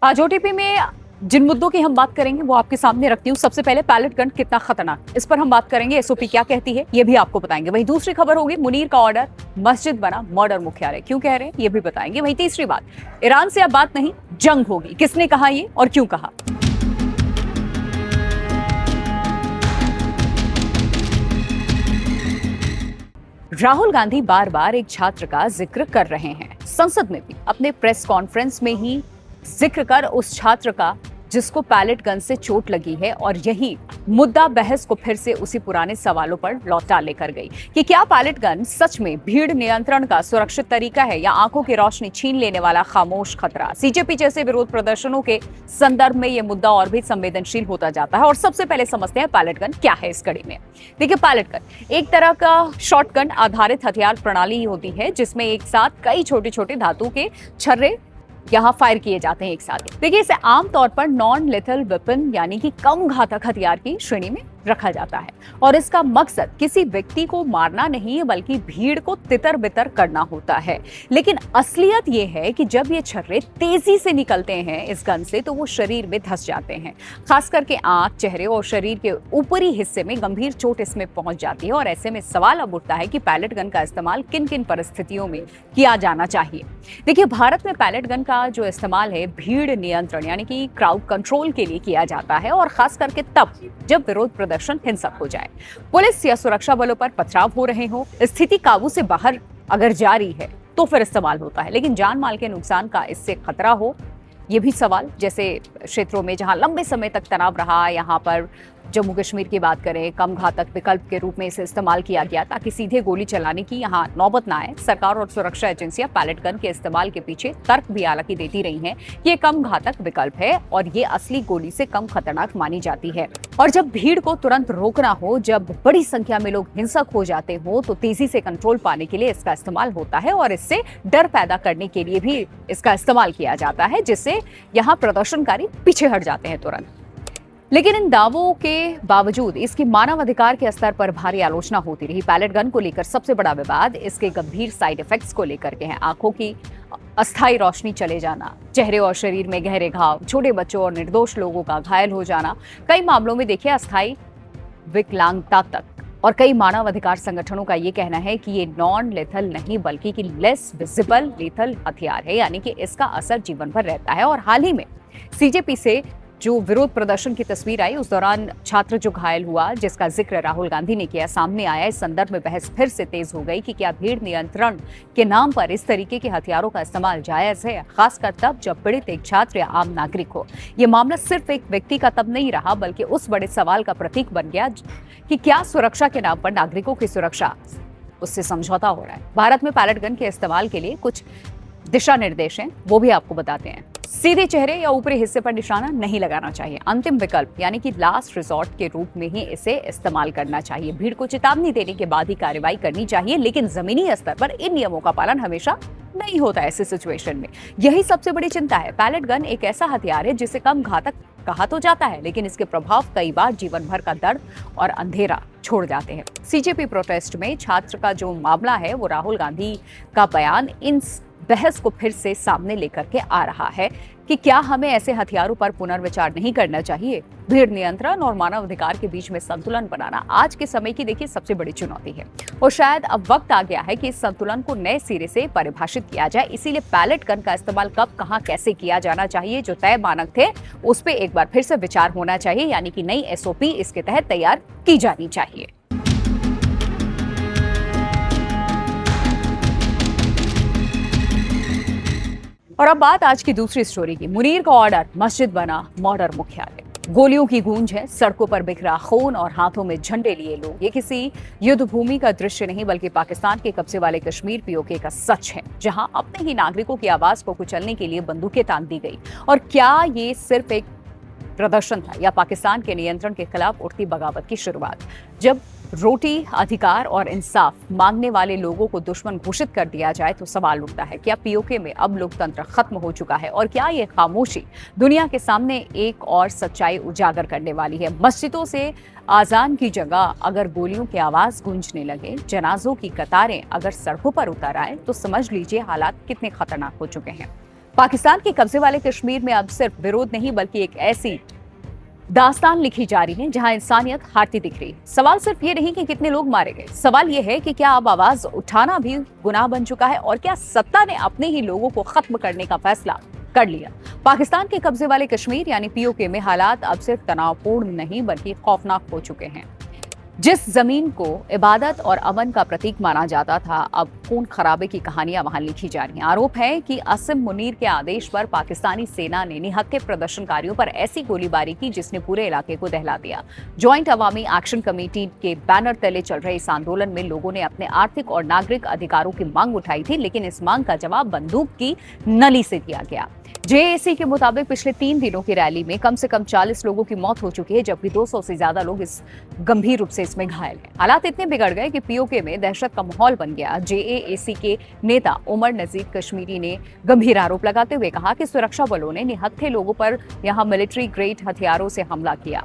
आज ओटीपी में जिन मुद्दों की हम बात करेंगे वो आपके सामने रखती हूँ। सबसे पहले पैलेट गन कितना खतरनाक, इस पर हम बात करेंगे। एसओपी क्या कहती है ये भी आपको बताएंगे। वहीं दूसरी खबर होगी मुनीर का ऑर्डर, मस्जिद बना मर्डर मुख्यालय, क्यों कह रहे हैं ये भी बताएंगे। वहीं तीसरी बात, ईरान से अब बात नहीं जंग होगी, किसने कहा ये और क्यों कहा। राहुल गांधी बार बार एक छात्र का जिक्र कर रहे हैं, संसद में भी अपने प्रेस कॉन्फ्रेंस में ही जिक्र कर उस छात्र का जिसको पैलेट गन से चोट लगी है, और यही मुद्दा बहस को फिर से उसी पुराने सवालों पर लौटा लेकर गई कि क्या पैलेट गन सच में भीड़ नियंत्रण का सुरक्षित तरीका है या आंखों की रोशनी छीन लेने वाला खामोश खतरा। सीजेपी जैसे विरोध प्रदर्शनों के संदर्भ में यह मुद्दा और भी संवेदनशील होता जाता है। और सबसे पहले समझते हैं पैलेट गन क्या है इस कड़ी में। देखिए, पैलेट गन एक तरह का शॉटगन आधारित हथियार प्रणाली होती है जिसमें एक साथ कई छोटे छोटे धातु के छर्रे यहाँ फायर किए जाते हैं एक साथ। देखिए, इसे आमतौर पर नॉन लेथल वेपन यानी कि कम घातक हथियार की श्रेणी में रखा जाता है, और इसका मकसद किसी व्यक्ति को मारना नहीं है बल्कि भीड़ को तितर बितर करना होता है। लेकिन असलियत यह है कि जब ये छर्रे तेजी से निकलते हैं इस गन से तो वो शरीर में धंस जाते हैं, खास करके आंख, चेहरे और शरीर के ऊपरी हिस्से में गंभीर चोट इसमें पहुंच जाती है। और ऐसे में सवाल अब उठता है कि पैलेट गन का इस्तेमाल किन किन परिस्थितियों में किया जाना चाहिए। देखिए, भारत में पैलेट गन का जो इस्तेमाल है भीड़ नियंत्रण यानी कि क्राउड कंट्रोल के लिए किया जाता है, और खास करके तब जब विरोध प्रदर्शन हिंसक हो जाए, पुलिस या सुरक्षा बलों पर पथराव हो रहे हो, स्थिति काबू से बाहर अगर जारी है तो फिर इस्तेमाल होता है। लेकिन जान माल के नुकसान का इससे खतरा हो, ये भी सवाल। जैसे क्षेत्रों में जहां लंबे समय तक तनाव रहा, यहाँ पर जम्मू कश्मीर की बात करें, कम घातक विकल्प के रूप में इसे इस्तेमाल किया गया ताकि सीधे गोली चलाने की यहाँ नौबत ना आए। सरकार और सुरक्षा एजेंसियां पैलेट गन के इस्तेमाल के पीछे तर्क भी हालांकि देती रही हैं कि ये कम घातक विकल्प है और ये असली गोली से कम खतरनाक मानी जाती है। और जब भीड़ को तुरंत रोकना हो, जब बड़ी संख्या में लोग हिंसक हो जाते हो, तो तेजी से कंट्रोल पाने के लिए इसका इस्तेमाल होता है, और इससे डर पैदा करने के लिए भी इसका इस्तेमाल किया जाता है, जिससे यहाँ प्रदर्शनकारी पीछे हट जाते हैं तुरंत। लेकिन इन दावों के बावजूद इसकी मानवाधिकार के स्तर पर भारी आलोचना होती रही। पैलेट गन को लेकर सबसे बड़ा विवाद इसके गंभीर साइड इफेक्ट्स को लेकर के हैं। आंखों की अस्थायी रोशनी चले जाना, चेहरे और शरीर में गहरे घाव, छोटे बच्चों और निर्दोष लोगों का घायल हो जाना, कई मामलों में देखिए अस्थायी विकलांगता तक। और कई मानवाधिकार संगठनों का ये कहना है कि ये नॉन लेथल नहीं बल्कि कि लेस विजिबल लेथल हथियार है, यानी कि इसका असर जीवन भर रहता है। और हाल ही में सीजेपी से जो विरोध प्रदर्शन की तस्वीर आई, उस दौरान छात्र जो घायल हुआ जिसका जिक्र राहुल गांधी ने किया, सामने आया। इस संदर्भ में बहस फिर से तेज हो गई कि क्या भीड़ नियंत्रण के नाम पर इस तरीके के हथियारों का इस्तेमाल जायज है, खासकर तब जब पीड़ित एक छात्र या आम नागरिक हो। ये मामला सिर्फ एक व्यक्ति का तब नहीं रहा बल्कि उस बड़े सवाल का प्रतीक बन गया कि क्या सुरक्षा के नाम पर नागरिकों की सुरक्षा उससे समझौता हो रहा है। भारत में पैलेट गन के इस्तेमाल के लिए कुछ दिशा निर्देश हैं, वो भी आपको बताते हैं। सीधे चेहरे या ऊपरी हिस्से पर निशाना नहीं लगाना चाहिए। अंतिम विकल्प यानी कि लास्ट रिसोर्ट के रूप में ही इसे इस्तेमाल करना चाहिए। भीड़ को चेतावनी देने के बाद ही कार्रवाई करनी चाहिए, लेकिन जमीनी स्तर पर इन नियमों का पालन हमेशा नहीं होता ऐसे सिचुएशन में। यही सबसे बड़ी चिंता है। पैलेट गन एक ऐसा हथियार है जिसे कम घातक कहा तो जाता है, लेकिन इसके प्रभाव कई बार जीवन भर का दर्द और अंधेरा छोड़ जाते हैं। सीजेपी प्रोटेस्ट में छात्र का जो मामला है, वो राहुल गांधी का बयान इन बहस को फिर से सामने लेकर के आ रहा है कि क्या हमें ऐसे हथियारों पर पुनर्विचार नहीं करना चाहिए। भीड़ नियंत्रण और मानवाधिकार के बीच में संतुलन बनाना आज के समय की देखिए सबसे बड़ी चुनौती है, और शायद अब वक्त आ गया है कि इस संतुलन को नए सिरे से परिभाषित किया जाए। इसीलिए पैलेट गन का इस्तेमाल कब, कहां, कैसे किया जाना चाहिए, जो तय मानक थे उस पर एक बार फिर से विचार होना चाहिए, यानी कि नई एसओपी इसके तहत तैयार की जानी चाहिए। और अब बात आज की दूसरी स्टोरी की। मुनीर का ऑर्डर, मस्जिद बना मर्डर मुख्यालय। गोलियों की गूंज है, सड़कों पर बिखरा खून और हाथों में झंडे लिए लोग। ये किसी युद्ध भूमि का दृश्य नहीं बल्कि पाकिस्तान के कब्जे वाले कश्मीर पीओके का सच है, जहां अपने ही नागरिकों की आवाज को कुचलने के लिए बंदूकें तान दी गई। और क्या ये सिर्फ एक प्रदर्शन था या पाकिस्तान के नियंत्रण के खिलाफ उठती बगावत की शुरुआत? जब रोटी, अधिकार और इंसाफ मांगने वाले लोगों को दुश्मन घोषित कर दिया जाए तो सवाल उठता है, क्या पीओके में अब लोकतंत्र खत्म हो चुका है? और क्या ये खामोशी दुनिया के सामने एक और सच्चाई उजागर करने वाली है? मस्जिदों से आजान की जगह अगर गोलियों की आवाज गूंजने लगे, जनाजों की कतारें अगर सड़कों पर उतर आए, तो समझ लीजिए हालात कितने खतरनाक हो चुके हैं। पाकिस्तान के कब्जे वाले कश्मीर में अब सिर्फ विरोध नहीं बल्कि एक ऐसी दास्तान लिखी जा रही है जहां इंसानियत हारती दिख रही है। सवाल सिर्फ ये नहीं कि कितने लोग मारे गए, सवाल ये है कि क्या अब आवाज उठाना भी गुनाह बन चुका है और क्या सत्ता ने अपने ही लोगों को खत्म करने का फैसला कर लिया। पाकिस्तान के कब्जे वाले कश्मीर यानी पीओके में हालात अब सिर्फ तनावपूर्ण नहीं बल्कि खौफनाक हो चुके हैं। जिस जमीन को इबादत और अमन का प्रतीक माना जाता था, अब खून खराबे की कहानियां वहां लिखी जा रही हैं। आरोप है कि असिम मुनीर के आदेश पर पाकिस्तानी सेना ने निहत्थे प्रदर्शनकारियों पर ऐसी गोलीबारी की जिसने पूरे इलाके को दहला दिया। ज्वाइंट अवामी एक्शन कमेटी के बैनर तले चल रहे इस आंदोलन में लोगों ने अपने आर्थिक और नागरिक अधिकारों की मांग उठाई थी, लेकिन इस मांग का जवाब बंदूक की नली से दिया गया। जेएसी के मुताबिक पिछले 3 दिनों की रैली में कम से कम 40 लोगों की मौत हो चुकी है, जबकि 200 से ज्यादा लोग गंभीर रूप से इसमें घायल हैं। हालात इतने बिगड़ गए कि पीओके में दहशत का माहौल बन गया। जेएसी के नेता उमर नजीर कश्मीरी ने गंभीर आरोप लगाते हुए कहा कि सुरक्षा बलों ने निहत्थे लोगों पर यहां मिलिट्री ग्रेड हथियारों से हमला किया।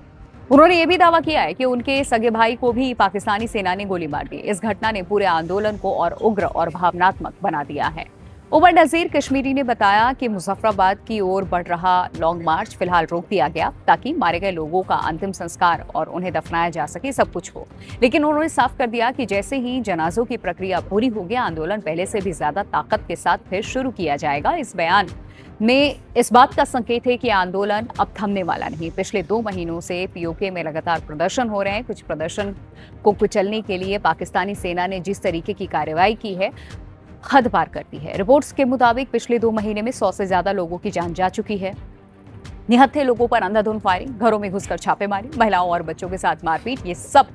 उन्होंने ये भी दावा किया है कि उनके सगे भाई को भी पाकिस्तानी सेना ने गोली मार दी। इस घटना ने पूरे आंदोलन को और उग्र और भावनात्मक बना दिया है। उमर नजीर कश्मीरी ने बताया कि मुजफ्फराबाद की ओर बढ़ रहा लॉन्ग मार्च फिलहाल रोक दिया गया ताकि मारे गए लोगों का अंतिम संस्कार और उन्हें दफनाया जा सके, सब कुछ हो। लेकिन उन्होंने साफ कर दिया कि जैसे ही जनाजों की प्रक्रिया पूरी होगी, आंदोलन पहले से भी ज्यादा ताकत के साथ फिर शुरू किया जाएगा। इस बयान में इस बात का संकेत है कि आंदोलन अब थमने वाला नहीं। पिछले 2 महीनों से पीओके में लगातार प्रदर्शन हो रहे हैं। कुछ प्रदर्शन को कुचलने के लिए पाकिस्तानी सेना ने जिस तरीके की कार्रवाई की है, हद पार करती है। रिपोर्ट्स के मुताबिक पिछले 2 महीने में 100 से ज्यादा लोगों की जान जा चुकी है। निहत्थे लोगों पर अंधाधुंध फायरिंग, घरों में घुसकर छापेमारी, महिलाओं और बच्चों के साथ मारपीट, ये सब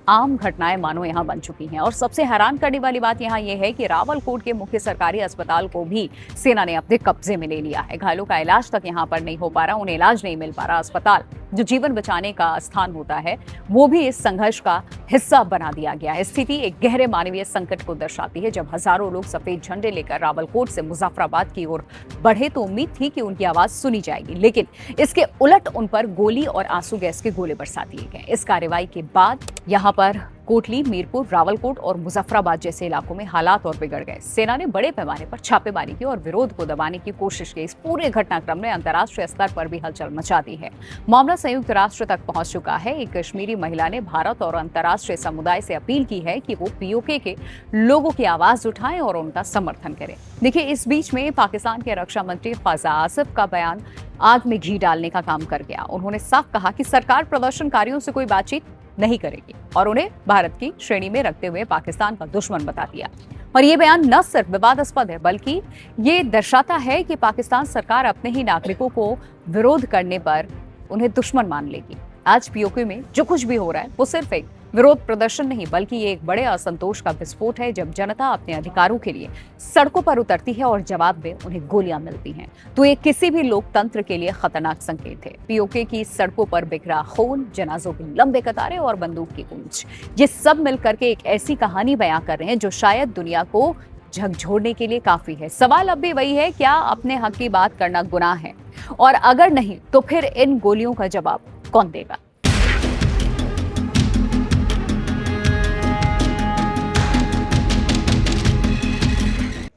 आम घटनाएं मानो यहां बन चुकी हैं। और सबसे हैरान करने वाली बात यहां यह है कि रावलकोट के मुख्य सरकारी अस्पताल को भी सेना ने अपने कब्जे में ले लिया है। घायलों का इलाज तक यहां पर नहीं हो पा रहा, उन्हें इलाज नहीं मिल पा रहा। अस्पताल जो जीवन बचाने का स्थान होता है, वो भी इस संघर्ष का हिस्सा बना दिया गया है। स्थिति एक गहरे मानवीय संकट को दर्शाती है। जब हजारों लोग सफेद झंडे लेकर रावलकोट से मुजफ्फराबाद की ओर बढ़े तो उम्मीद थी कि उनकी आवाज सुनी जाएगी, लेकिन इसके उलट उन पर गोली और आंसू गैस के गोले बरसा दिए गए। इस कार्रवाई के बाद यहाँ पर कोटली, मीरपुर, रावलकोट और मुजफ्फराबाद जैसे इलाकों में हालात और बिगड़ गए। सेना ने बड़े पैमाने पर छापेमारी की और विरोध को दबाने की कोशिश की। इस पूरे घटनाक्रम ने अंतर्राष्ट्रीय स्तर पर भी हलचल मचा दी है। मामला संयुक्त राष्ट्र तक पहुंच चुका है। एक कश्मीरी महिला ने भारत और अंतर्राष्ट्रीय समुदाय से अपील की है कि वो पीओके के लोगों की आवाज उठाएं और उनका समर्थन करें। देखिए, इस बीच में पाकिस्तान के रक्षा मंत्री ख्वाजा आसिफ का बयान आग में घी डालने का काम कर गया। उन्होंने साफ कहा कि सरकार प्रदर्शनकारियों से कोई बातचीत नहीं करेगी और उन्हें भारत की श्रेणी में रखते हुए पाकिस्तान का दुश्मन बता दिया। और ये बयान न सिर्फ विवादास्पद है बल्कि ये दर्शाता है कि पाकिस्तान सरकार अपने ही नागरिकों को विरोध करने पर उन्हें दुश्मन मान लेगी। आज पीओके में जो कुछ भी हो रहा है वो सिर्फ एक विरोध प्रदर्शन नहीं बल्कि ये एक बड़े असंतोष का विस्फोट है। जब जनता अपने अधिकारों के लिए सड़कों पर उतरती है और जवाब में उन्हें गोलियां मिलती हैं, तो ये किसी भी लोकतंत्र के लिए खतरनाक संकेत है। पीओके की सड़कों पर बिखरा खून, जनाजों की लंबे कतारें और बंदूक की गूंज, ये सब मिलकर के एक ऐसी कहानी बयां कर रहे हैं जो शायद दुनिया को झकझोरने के लिए काफी है। सवाल अब भी वही है, क्या अपने हक की बात करना गुनाह है? और अगर नहीं तो फिर इन गोलियों का जवाब कौन देगा?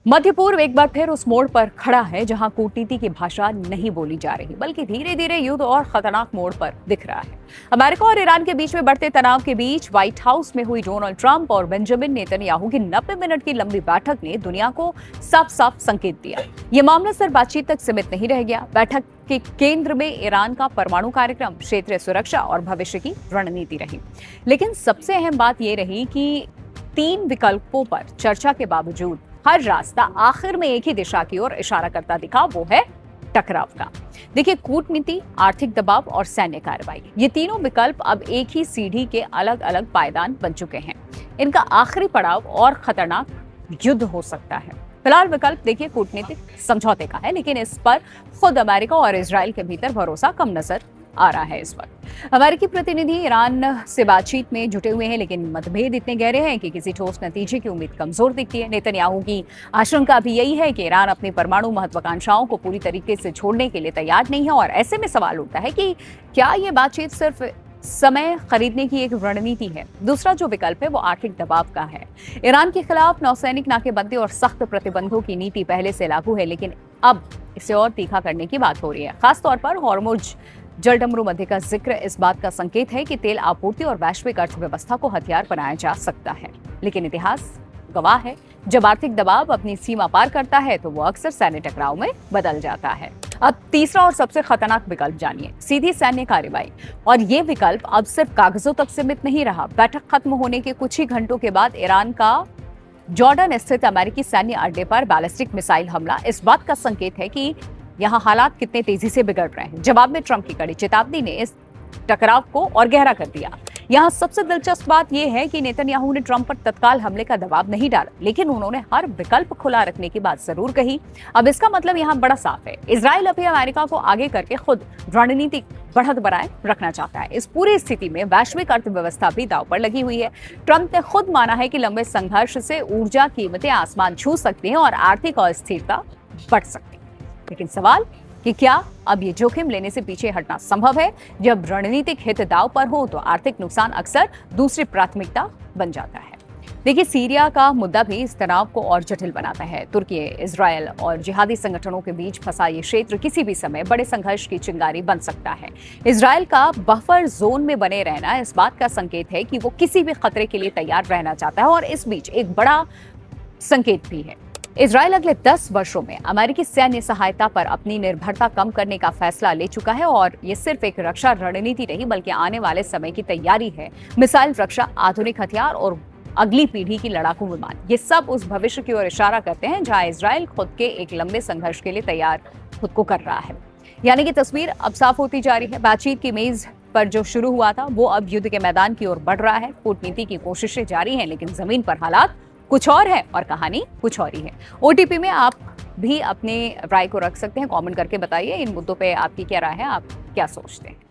मध्य पूर्व एक बार फिर उस मोड़ पर खड़ा है जहां कूटनीति की भाषा नहीं बोली जा रही बल्कि धीरे धीरे युद्ध और खतरनाक मोड़ पर दिख रहा है। अमेरिका और ईरान के बीच में बढ़ते तनाव के बीच व्हाइट हाउस में हुई डोनाल्ड ट्रंप और बेंजामिन नेतन्याहू की 90 मिनट की लंबी बैठक ने दुनिया को साफ साफ संकेत दिया। ये मामला सिर्फ बातचीत तक सीमित नहीं रह गया। बैठक के केंद्र में ईरान का परमाणु कार्यक्रम, क्षेत्रीय सुरक्षा और भविष्य की रणनीति रही। लेकिन सबसे अहम बात यह रही कि 3 विकल्पों पर चर्चा के बावजूद हर रास्ता आखिर में एक ही दिशा की ओर इशारा करता दिखा, वो है टकराव का। देखिए, कूटनीति, आर्थिक दबाव और सैन्य कार्रवाई, ये तीनों विकल्प अब एक ही सीढ़ी के अलग अलग पायदान बन चुके हैं। इनका आखिरी पड़ाव और खतरनाक युद्ध हो सकता है। फिलहाल विकल्प देखिए कूटनीतिक समझौते का है, लेकिन इस पर खुद अमेरिका और इजराइल के भीतर भरोसा कम नजर आ रहा है। इस वक्त अमेरिकी प्रतिनिधि ईरान से बातचीत में जुटे हुए हैं, लेकिन मतभेद इतने गहरे हैं कि किसी ठोस नतीजे की उम्मीद कमजोर दिखती है। नेतन्याहू की आशंका भी यही है कि ईरान अपनी परमाणु महत्वाकांक्षाओं को पूरी तरीके से छोड़ने के लिए तैयार नहीं है और ऐसे में सवाल उठता है कि क्या ये बातचीत सिर्फ समय खरीदने की एक रणनीति है। दूसरा जो विकल्प है वो आर्थिक दबाव का है। ईरान के खिलाफ नौसैनिक नाकेबंदी और सख्त प्रतिबंधों की नीति पहले से लागू है, लेकिन अब इसे और तीखा करने की बात हो रही है। खासतौर पर हॉर्मुज जलडमरू मध्य का जिक्र इस बात का संकेत है कि तेल आपूर्ति और वैश्विक अर्थव्यवस्था को हथियार बनाया जा सकता है। लेकिन इतिहास गवाह है, जब आर्थिक दबाव अपनी सीमा पार करता है तो वो अक्सर सैन्य टकराव में बदल जाता है। अब तीसरा और सबसे खतरनाक विकल्प जानिए, सीधी सैन्य कार्रवाई। और ये विकल्प अब सिर्फ कागजों तक सीमित नहीं रहा। बैठक खत्म होने के कुछ ही घंटों के बाद ईरान का जॉर्डन स्थित अमेरिकी सैन्य अड्डे पर बैलिस्टिक मिसाइल हमला इस बात का संकेत है कि यहाँ हालात कितने तेजी से बिगड़ रहे हैं। जवाब में ट्रंप की कड़ी चेतावनी ने इस टकराव को और गहरा कर दिया। यहाँ सबसे दिलचस्प बात यह है कि नेतन्याहू ने ट्रंप पर तत्काल हमले का दबाव नहीं डाला, लेकिन उन्होंने हर विकल्प खुला रखने की बात जरूर कही। अब इसका मतलब यहाँ बड़ा साफ है, इजराइल अभी अमेरिका को आगे करके खुद रणनीतिक बढ़त बनाए रखना चाहता है। इस पूरी स्थिति में वैश्विक अर्थव्यवस्था भी दांव पर लगी हुई है। ट्रंप ने खुद माना है कि लंबे संघर्ष से ऊर्जा कीमतें आसमान छू सकती हैं और आर्थिक अस्थिरता बढ़ सकती है। लेकिन सवाल कि क्या अब ये जोखिम लेने से पीछे हटना संभव है? जब रणनीतिक हित दांव पर हो तो आर्थिक नुकसान अक्सर दूसरी प्राथमिकता बन जाता है। देखिए, सीरिया का मुद्दा भी इस तनाव को और जटिल बनाता है। तुर्की, इजरायल और जिहादी संगठनों के बीच फंसा ये क्षेत्र किसी भी समय बड़े संघर्ष की चिंगारी बन सकता है। इजरायल का बफर जोन में बने रहना इस बात का संकेत है कि वो किसी भी खतरे के लिए तैयार रहना चाहता है। और इस बीच एक बड़ा संकेत भी है, इजरायल अगले 10 वर्षों में अमेरिकी सैन्य सहायता पर अपनी निर्भरता कम करने का फैसला ले चुका है। और ये सिर्फ एक रक्षा रणनीति नहीं बल्कि आने वाले समय की तैयारी है। मिसाइल रक्षा, आधुनिक हथियार और अगली पीढ़ी की लड़ाकू विमान, ये सब उस भविष्य की ओर इशारा करते हैं जहां इजरायल खुद के एक लंबे संघर्ष के लिए तैयार खुद को कर रहा है। यानी कि तस्वीर अब साफ होती जा रही है। बातचीत की मेज पर जो शुरू हुआ था वो अब युद्ध के मैदान की ओर बढ़ रहा है। कूटनीति की कोशिशें जारी हैं, लेकिन जमीन पर हालात कुछ और है और कहानी कुछ और ही है। ओटीपी में आप भी अपने राय को रख सकते हैं, कमेंट करके बताइए इन मुद्दों पे आपकी क्या राय है, आप क्या सोचते हैं।